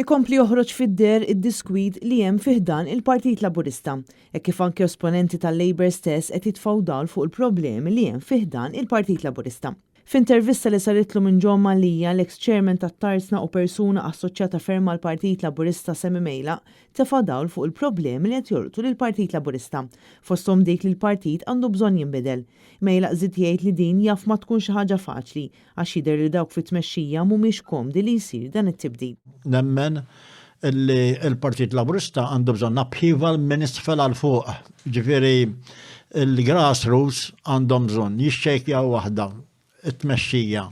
Ikompli joħroġ fid-der id-diskwit li hemm fih dan il-Partit Laburista, hekk kif anke esponenti tal-Labour stess qed jitfgħu dawl fuq il-problemi li hemm fih dan il-Partit Laburista. F'intervista li saritlu minn John Malija, l-ex-chairman tat-Tarsna u persuna assoċjata ferm mal-Partit Laburista Semi Mejla, tefa' dawl fuq il-problemi li qed jorqtu lill-Partit Laburista, fosthom dik li l-partit għandu bżonn jinbidel. Mejla żied jgħid li din jaf ma tkun xi ħaġa faċli għax jidher li dawk fit-tmexxija mhumiex komdi li jsir dan it-tibdil. Nemmen li l-Partit Laburista għandu bżonn upheaval minn isfel għal fuq. Ġifieri il-grassroots għandhom bżonn jixxejkjaw waħda it-tmexxija.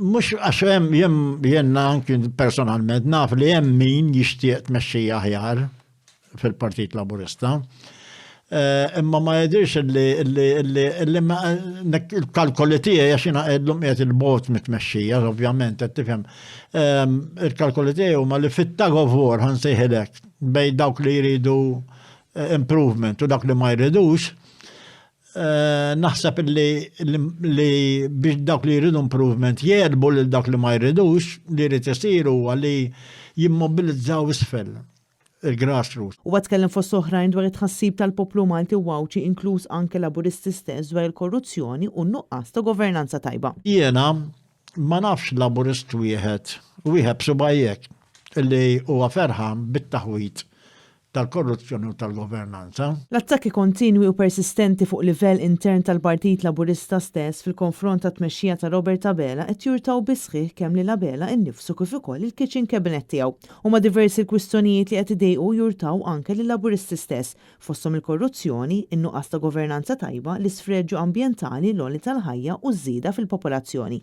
Mhux għax hemm jenna anki personalment naf li hemm min jixtieq tmexxija aħjar fil-Partit Laburista. Imma ma jidirx li il-kalkoli tiegħi għax jiena qedlhom qiegħed il-bot mit-tmexxija, ovvjament qed tifhem. Il-kalkoli tiegħi huma li fit-tug of war ħansejħilek bejn dawk li jridu improvement u dak li ma jridux. Naħseb li biex dawk li jridu improvement jerbu lil dak li ma jridux li jrid isiru għalli jimmobilizzaw isfel il-grassroots. U tkellem fost oħrajn dwar it-tħassib tal-poplu Malti u Wawċi inkluż anke Laburisti stess dwar il-korruzzjoni u n-nuqqas ta' governanza tajba. Jiena ma nafx Laburist wieħed b'subajjek li huwa ferħan bit-taħwit tal-korruzzjoni u tal-governanza. L-attakki kontinwi u persistenti fuq livell intern tal-Partit Laburista stess fil-konfront ta' tmexxija ta' Robert Abela qed jurtaw bisħiħ kemm lil Abela innifsu kif ukoll il-kitchen cabinet tiegħu. Huma diversi l-kwistjonijiet li qed idejqu jurtaw anke lil Laburisti stess, fosthom il-korruzzjoni, in-nuqqas ta' governanza tajba, l-isfreġġu ambjentali, l-għoli tal-ħajja u żieda fil-popolazzjoni.